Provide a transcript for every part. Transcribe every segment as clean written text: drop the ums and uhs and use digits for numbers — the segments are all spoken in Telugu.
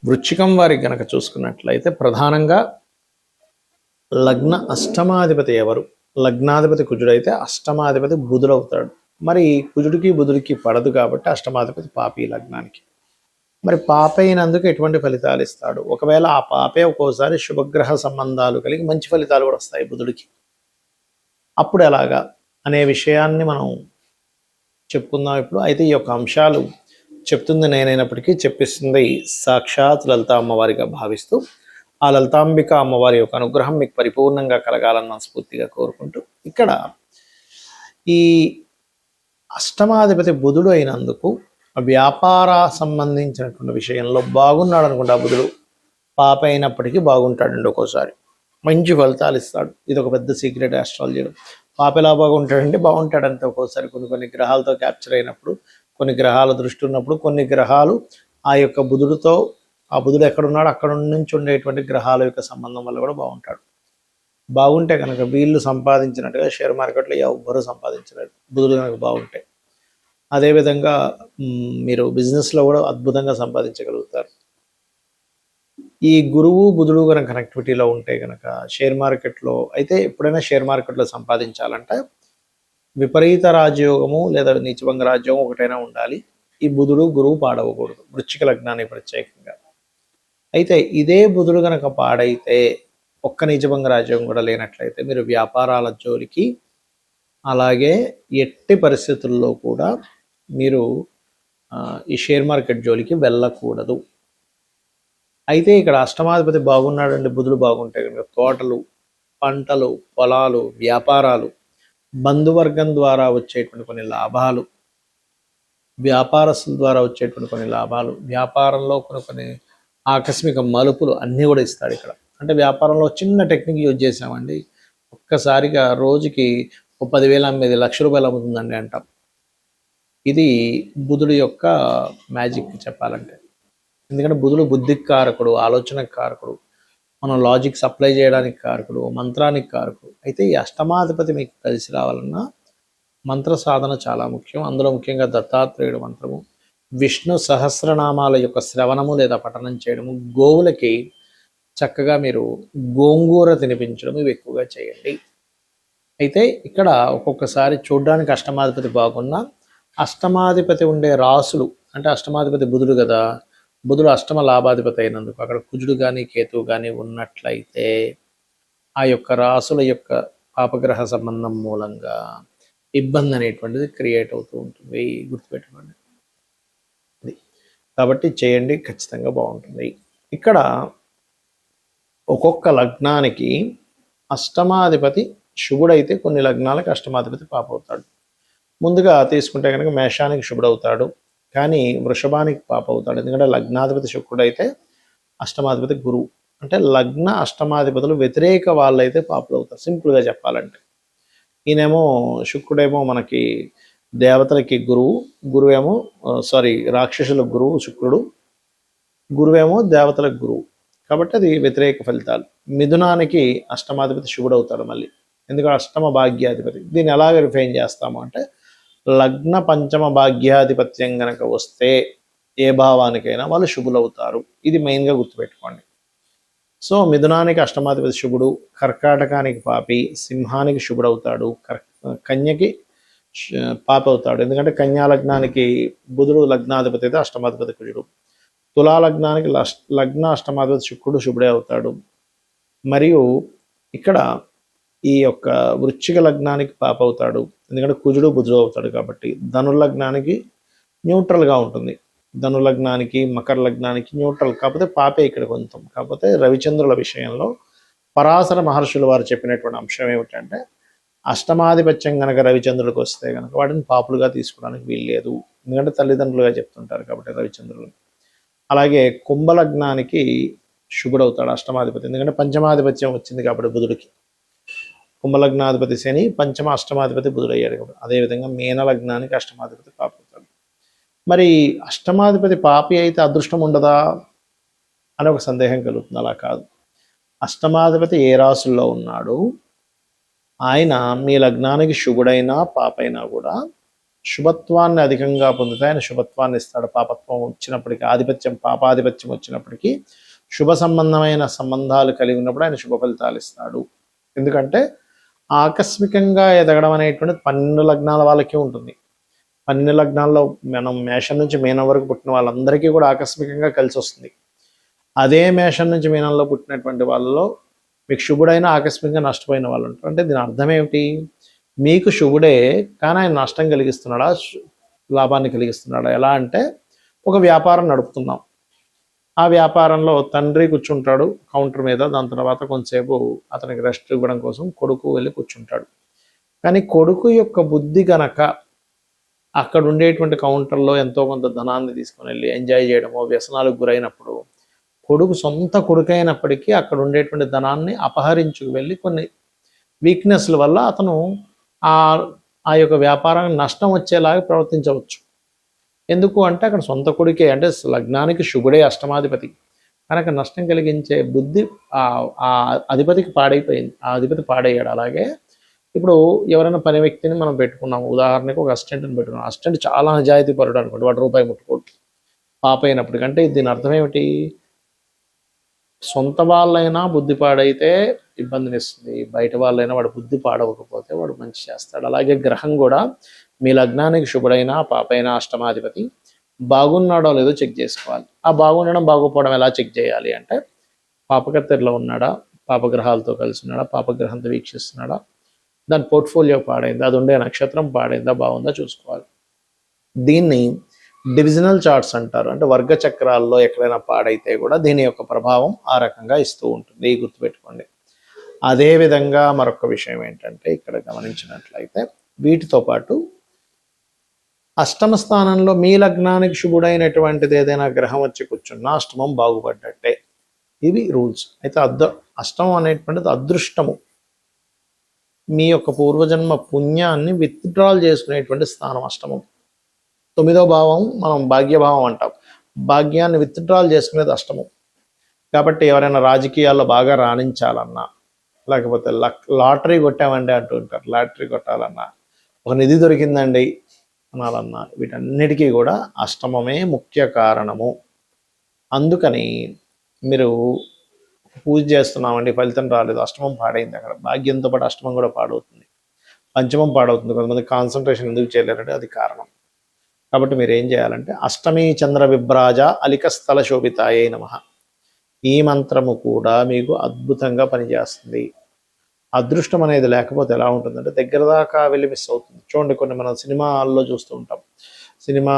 వృశ్చికం వారికి గనక చూసుకున్నట్లయితే ప్రధానంగా లగ్న అష్టమాధిపతి ఎవరు? లగ్నాధిపతి కుజుడైతే అష్టమాధిపతి బుధుడవుతాడు. మరి కుజుడికి బుధుడికి పడదు కాబట్టి అష్టమాధిపతి పాపి లగ్నానికి. మరి పాప అయినందుకు ఎటువంటి ఫలితాలు ఇస్తాడు? ఒకవేళ ఆ పాపే ఒక్కోసారి శుభగ్రహ సంబంధాలు కలిగి మంచి ఫలితాలు కూడా వస్తాయి బుధుడికి. అప్పుడు ఎలాగా అనే విషయాన్ని మనం చెప్పుకుందాం ఇప్పుడు. అయితే ఈ యొక్క అంశాలు చెప్తుంది నేనైనప్పటికీ చెప్పిస్తుంది సాక్షాత్ లలితా అమ్మవారిగా భావిస్తూ ఆ లలితాంబిక అమ్మవారి యొక్క అనుగ్రహం మీకు పరిపూర్ణంగా కలగాలని మనస్ఫూర్తిగా కోరుకుంటూ, ఇక్కడ ఈ అష్టమాధిపతి బుధుడు అయినందుకు వ్యాపార సంబంధించినటువంటి విషయంలో బాగున్నాడు అనుకుంటా. బుధుడు పాప అయినప్పటికీ బాగుంటాడండి, ఒక్కోసారి మంచి ఫలితాలు ఇస్తాడు. ఇది ఒక పెద్ద సీక్రెట్ ఆస్ట్రాలజీలో. పాప ఎలా బాగుంటాడంటే బాగుంటాడంటే ఒక్కోసారి కొన్ని గ్రహాలతో క్యాప్చర్ అయినప్పుడు, కొన్ని గ్రహాల దృష్టి ఉన్నప్పుడు, కొన్ని గ్రహాలు ఆ యొక్క బుధుడితో, ఆ బుధుడు ఎక్కడున్నాడు అక్కడ నుంచి ఉండేటువంటి గ్రహాల యొక్క సంబంధం వల్ల కూడా బాగుంటాడు. బాగుంటే కనుక వీళ్ళు సంపాదించినట్టుగా షేర్ మార్కెట్లో ఎవ్వరూ సంపాదించలేరు బుధుడు కనుక బాగుంటే. అదేవిధంగా మీరు బిజినెస్లో కూడా అద్భుతంగా సంపాదించగలుగుతారు. ఈ గురువు బుధుడు కనుక కనెక్టివిటీలో ఉంటే కనుక షేర్ మార్కెట్లో అయితే ఎప్పుడైనా షేర్ మార్కెట్లో సంపాదించాలంటే విపరీత రాజయోగము లేదా నీచభంగ రాజ్యోగం ఒకటైనా ఉండాలి. ఈ బుధుడు గురువు పాడవకూడదు, వృశ్చిక లగ్నాన్ని ప్రత్యేకంగా. అయితే ఇదే బుధుడు కనుక పాడైతే, ఒక్క నీచభంగ రాజ్యోగం కూడా లేనట్లయితే మీరు వ్యాపారాల జోలికి, అలాగే ఎట్టి పరిస్థితుల్లో కూడా మీరు ఈ షేర్ మార్కెట్ జోలికి వెళ్ళకూడదు. అయితే ఇక్కడ అష్టమాధిపతి బాగున్నాడండి, బుధుడు బాగుంటే కనుక తోటలు, పంటలు, పొలాలు, వ్యాపారాలు, బంధువర్గం ద్వారా వచ్చేటువంటి కొన్ని లాభాలు, వ్యాపారస్తుల ద్వారా వచ్చేటువంటి కొన్ని లాభాలు, వ్యాపారంలో కొన్ని ఆకస్మిక మలుపులు అన్నీ కూడా ఇస్తాడు ఇక్కడ. అంటే వ్యాపారంలో చిన్న టెక్నిక్ యూజ్ చేసామండి, ఒక్కసారిగా రోజుకి 10,000 అమ్మేది ₹1,00,000 అమ్ముతుందండి అంటాం. ఇది బుధుడు యొక్క మ్యాజిక్ చెప్పాలంటే. ఎందుకంటే బుధుడు బుద్ధికి కారకుడు, ఆలోచనకు కారకుడు, మనం లాజిక్ సప్లై చేయడానికి కారకుడు, మంత్రానికి కారకుడు. అయితే ఈ అష్టమాధిపతి మీకు కలిసి రావాలన్నా మంత్ర సాధన చాలా ముఖ్యం. అందులో ముఖ్యంగా దత్తాత్రేయుడు మంత్రము, విష్ణు సహస్రనామాల యొక్క శ్రవణము లేదా పఠనం చేయడము, గోవులకి చక్కగా మీరు గోంగూర తినిపించడం, ఇవి ఎక్కువగా చేయండి. అయితే ఇక్కడ ఒక్కొక్కసారి చూడడానికి అష్టమాధిపతి బాగున్నా, అష్టమాధిపతి ఉండే రాసులు, అంటే అష్టమాధిపతి బుధుడు కదా, బుధుడు అష్టమ లాభాధిపతి అయినందుకు అక్కడ కుజుడు కానీ కేతువు కానీ ఉన్నట్లయితే ఆ యొక్క రాసుల యొక్క పాపగ్రహ సంబంధం మూలంగా ఇబ్బంది అనేటువంటిది క్రియేట్ అవుతూ ఉంటుంది, గుర్తుపెట్టుకోండి. కాబట్టి చేయండి, ఖచ్చితంగా బాగుంటుంది. ఇక్కడ ఒక్కొక్క లగ్నానికి అష్టమాధిపతి శుభుడైతే కొన్ని లగ్నాలకు అష్టమాధిపతి పాప అవుతాడు. ముందుగా తీసుకుంటే కనుక మేషానికి శుభుడవుతాడు, కానీ వృషభానికి పాప అవుతాడు. ఎందుకంటే లగ్నాధిపతి శుక్రుడైతే అష్టమాధిపతి గురువు. అంటే లగ్న అష్టమాధిపతులు వ్యతిరేక వాళ్ళైతే పాపలు అవుతారు, సింపుల్గా చెప్పాలంటే. ఈయనేమో శుక్రుడేమో మనకి దేవతలకి గురువు, గురువేమో రాక్షసులకు గురువు శుక్రుడు, గురువేమో దేవతలకు గురువు. కాబట్టి అది వ్యతిరేక ఫలితాలు. మిథునానికి అష్టమాధిపతి శుభుడు అవుతాడు మళ్ళీ, ఎందుకంటే అష్టమ భాగ్యాధిపతి. దీన్ని ఎలాగ రిఫైన్ చేస్తాము అంటే, లగ్న పంచమ భాగ్యాధిపత్యం గనక వస్తే ఏ భావానికైనా వాళ్ళు శుభులవుతారు. ఇది మెయిన్గా గుర్తుపెట్టుకోండి. సో మిథునానికి అష్టమాధిపతి శుభుడు, కర్కాటకానికి పాపి, సింహానికి శుభుడవుతాడు, కన్యకి పాప అవుతాడు. ఎందుకంటే కన్యా లగ్నానికి బుధుడు లగ్నాధిపతి అయితే అష్టమాధిపతి కుజుడు, తులా లగ్నానికి లగ్న అష్టమాధిపతి శుక్రుడు శుభుడే అవుతాడు. మరియు ఇక్కడ ఈ యొక్క వృశ్చిక లగ్నానికి పాప అవుతాడు, ఎందుకంటే కుజుడు బుధుడు అవుతాడు. కాబట్టి ధనుర్లగ్నానికి న్యూట్రల్గా ఉంటుంది, ధనులగ్నానికి మకర లగ్నానికి న్యూట్రల్. కాకపోతే పాపే ఇక్కడ కొంచెం. కాకపోతే రవిచంద్రుల విషయంలో పరాశర మహర్షులు వారు చెప్పినటువంటి అంశం ఏమిటంటే, అష్టమాధిపత్యం కనుక రవిచంద్రుడికి వస్తే కనుక వాటిని పాపులుగా తీసుకోవడానికి వీల్లేదు, ఎందుకంటే తల్లిదండ్రులుగా చెప్తుంటారు కాబట్టి రవిచంద్రులు. అలాగే కుంభలగ్నానికి శుభుడవుతాడు అష్టమాధిపతి, ఎందుకంటే పంచమాధిపత్యం వచ్చింది కాబట్టి బుధుడికి. కుంభలగ్నాధిపతి శని, పంచమ అష్టమాధిపతి బుధుడు అయ్యాడు కాబట్టి. అదేవిధంగా మీనలగ్నానికి అష్టమాధిపతి పాప అవుతాడు. మరి అష్టమాధిపతి పాపి అయితే అదృష్టం ఉండదా అని ఒక సందేహం కలుగుతుంది. అలా కాదు. అష్టమాధిపతి ఏ రాసుల్లో ఉన్నాడు, ఆయన మీ లగ్నానికి శుభుడైనా పాపైనా కూడా శుభత్వాన్ని అధికంగా పొందుతాయి. ఆయన శుభత్వాన్ని ఇస్తాడు. పాపత్వం వచ్చినప్పటికీ, పాపాధిపత్యం వచ్చినప్పటికీ శుభ సంబంధమైన సంబంధాలు కలిగి ఉన్నప్పుడు ఆయన శుభ ఫలితాలు ఇస్తాడు. ఎందుకంటే ఆకస్మికంగా ఎదగడం అనేటువంటిది 12 లగ్నాల వాళ్ళకే ఉంటుంది. 12 లగ్నాల్లో మనం మేషం నుంచి మీనం వరకు పుట్టిన వాళ్ళందరికీ కూడా ఆకస్మికంగా కలిసి వస్తుంది. అదే మేషం నుంచి మీనంలో పుట్టినటువంటి వాళ్ళలో మీకు శుభుడైన ఆకస్మికంగా నష్టపోయిన వాళ్ళు ఉంటారు. అంటే దీని అర్థం ఏమిటి? మీకు శుభుడే, కానీ ఆయన నష్టం కలిగిస్తున్నాడా, లాభాన్ని కలిగిస్తున్నాడా? ఎలా అంటే, ఒక వ్యాపారం నడుపుతున్నాం. ఆ వ్యాపారంలో తండ్రి కూర్చుంటాడు కౌంటర్ మీద. దాని తర్వాత కొంతసేపు అతనికి రెస్ట్ ఇవ్వడం కోసం కొడుకు వెళ్ళి కూర్చుంటాడు. కానీ కొడుకు యొక్క బుద్ధి గనక అక్కడ ఉండేటువంటి కౌంటర్లో ఎంతో కొంత ధనాన్ని తీసుకొని వెళ్ళి ఎంజాయ్ చేయడమో, వ్యసనాలకు గురైనప్పుడు, కొడుకు సొంత కొడుకైనప్పటికీ అక్కడ ఉండేటువంటి ధనాన్ని అపహరించుకు వెళ్ళి కొన్ని వీక్నెస్ల వల్ల అతను ఆ యొక్క వ్యాపారానికి నష్టం వచ్చేలాగా ప్రవర్తించవచ్చు. ఎందుకు అంటే అక్కడ సొంత కొడుకే, అంటే లగ్నానికి శుభుడే అష్టమాధిపతి, కనుక నష్టం కలిగించే బుద్ధి ఆ అధిపతికి పాడైపోయింది. ఆ అధిపతి పాడయ్యాడు. అలాగే ఇప్పుడు ఎవరైనా పని వ్యక్తిని మనం పెట్టుకున్నాము, ఉదాహరణకు ఒక అసిస్టెంట్ని పెట్టుకున్నాం. అసిస్టెంట్ చాలా నిజాయితీ పరుడు అనుకోండి, వాడు రూపాయి ముట్టుకోడు పాప అయినప్పటికంటే దీని అర్థం ఏమిటి? సొంత వాళ్ళైనా బుద్ధి పాడైతే ఇబ్బందినిస్తుంది, బయట వాళ్ళైనా వాడు బుద్ధి పాడవకపోతే వాడు మంచి చేస్తాడు. అలాగే గ్రహం కూడా మీ లగ్నానికి శుభుడైనా పాపైనా అష్టమాధిపతి బాగున్నాడో లేదో చెక్ చేసుకోవాలి. ఆ బాగుండడం బాగోపోవడం ఎలా చెక్ చేయాలి అంటే, పాపకత్తెరలో ఉన్నాడా, పాపగ్రహాలతో కలిసి ఉన్నాడా, పాపగ్రహంతో వీక్షిస్తున్నాడా, దాని పోర్ట్ఫోలియో పాడైందా, అది ఉండే నక్షత్రం పాడైందా, బాగుందా చూసుకోవాలి. దీన్ని డివిజనల్ చార్ట్స్ అంటారు. అంటే వర్గ చక్రాల్లో ఎక్కడైనా పాడైతే కూడా దీని యొక్క ప్రభావం ఆ రకంగా ఇస్తూ ఉంటుంది. గుర్తుపెట్టుకోండి. అదేవిధంగా మరొక విషయం ఏంటంటే, ఇక్కడ గమనించినట్లయితే వీటితో పాటు అష్టమ స్థానంలో మీ లగ్నానికి శుభుడైనటువంటిది ఏదైనా గ్రహం వచ్చి కూర్చున్నా అష్టమం బాగుపడ్డట్టే. ఇవి రూల్స్. అయితే అష్టమం అనేటువంటిది అదృష్టము, మీ యొక్క పూర్వజన్మ పుణ్యాన్ని విత్డ్రాల్ చేసుకునేటువంటి స్థానం అష్టమం. 9వ భావం మనం భాగ్యభావం అంటాం. భాగ్యాన్ని విత్డ్రాల్ చేసుకునేది అష్టమం. కాబట్టి ఎవరైనా రాజకీయాల్లో బాగా రాణించాలన్నా, లేకపోతే లాటరీ కొట్టామండి అంటూ ఉంటారు, లాటరీ కొట్టాలన్నా, ఒక నిధి దొరికిందండి అనాలన్నా, వీటన్నిటికీ కూడా అష్టమమే ముఖ్య కారణము. అందుకని మీరు పూజ చేస్తున్నామండి, ఫలితం రాలేదు, అష్టమం పాడైంది. అక్కడ భాగ్యంతో పాటు అష్టమం కూడా పాడవుతుంది, పంచమం పాడవుతుంది. కొంతమంది కాన్సన్ట్రేషన్ ఎందుకు చేయలేరంటే అది కారణం. కాబట్టి మీరు ఏం చేయాలంటే, అష్టమీ చంద్ర విభ్రాజ అలికస్థల శోభితాయే నమః, ఈ మంత్రము కూడా మీకు అద్భుతంగా పనిచేస్తుంది. అదృష్టం అనేది లేకపోతే ఎలా ఉంటుందంటే దగ్గర దాకా వెళ్ళి మిస్ అవుతుంది. చూడండి, కొన్ని మనం సినిమాల్లో చూస్తూ ఉంటాం. సినిమా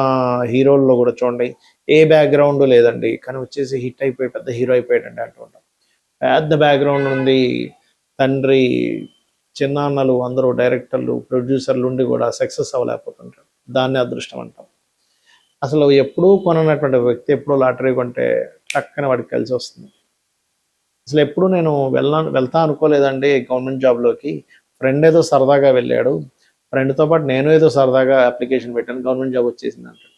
హీరోల్లో కూడా చూడండి, ఏ బ్యాక్గ్రౌండ్ లేదండి, కానీ వచ్చేసి హిట్ అయిపోయి పెద్ద హీరో అయిపోయాడండి అంటూ ఉంటాం. పెద్ద బ్యాక్గ్రౌండ్ ఉంది, తండ్రి, చిన్నాన్నలు, అందరూ డైరెక్టర్లు, ప్రొడ్యూసర్లు ఉండి కూడా సక్సెస్ అవ్వలేకపోతుంటారు. దాన్ని అదృష్టం అంటాం. అసలు ఎప్పుడూ కొననటువంటి వ్యక్తి ఎప్పుడూ లాటరీ కొంటే టక్కన వాడికి కలిసి వస్తుంది. అసలు ఎప్పుడు నేను వెళ్తా అనుకోలేదండి గవర్నమెంట్ జాబ్లోకి, ఫ్రెండ్ ఏదో సరదాగా వెళ్ళాడు, ఫ్రెండ్తో పాటు నేను ఏదో సరదాగా అప్లికేషన్ పెట్టాను, గవర్నమెంట్ జాబ్ వచ్చేసింది అంటాడు.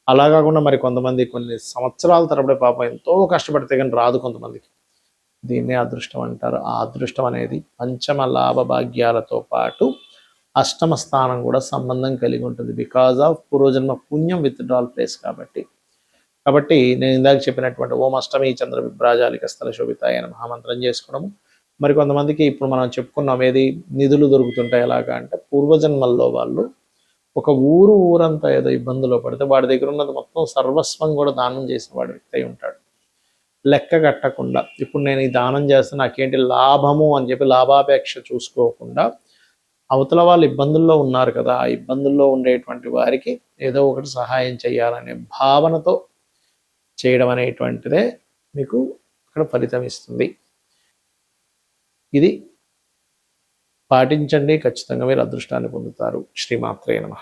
అలా కాకుండా మరి కొంతమంది కొన్ని సంవత్సరాల తరబడి పాపం ఎంతో కష్టపడితే కానీ రాదు కొంతమందికి. దీన్నే అదృష్టం అంటారు. ఆ అదృష్టం అనేది పంచమ లాభ భాగ్యాలతో పాటు అష్టమ స్థానం కూడా సంబంధం కలిగి ఉంటుంది. బికాజ్ ఆఫ్ పూర్వజన్మ పుణ్యం విత్డ్రాల్ ప్లేస్ కాబట్టి నేను ఇందాక చెప్పినటువంటి ఓం అష్టమి చంద్ర విభ్రాజాలిక స్థల శోభితాయ నమః మంత్రం చేసుకోవడము. మరి కొంతమందికి ఇప్పుడు మనం చెప్పుకున్నాం, ఏది నిధులు దొరుకుతుంటాయి ఎలాగా అంటే, పూర్వజన్మల్లో వాళ్ళు ఒక ఊరంతా ఏదో ఇబ్బందులో పడితే వాడి దగ్గర ఉన్నది మొత్తం సర్వస్వం కూడా దానం చేసిన వాడి వ్యక్తి అయి ఉంటాడు. లెక్క కట్టకుండా ఇప్పుడు నేను ఈ దానం చేస్తే నాకేంటి లాభము అని చెప్పి లాభాపేక్ష చూసుకోకుండా, అవతల వాళ్ళు ఇబ్బందుల్లో ఉన్నారు కదా, ఆ ఇబ్బందుల్లో ఉండేటువంటి వారికి ఏదో ఒకటి సహాయం చేయాలనే భావనతో చేయడం అనేటువంటిదే మీకు ఇక్కడ ఫలితం ఇస్తుంది. ఇది పాటించండి, ఖచ్చితంగా మీరు అదృష్టాన్ని పొందుతారు. శ్రీమాత్రే నమః.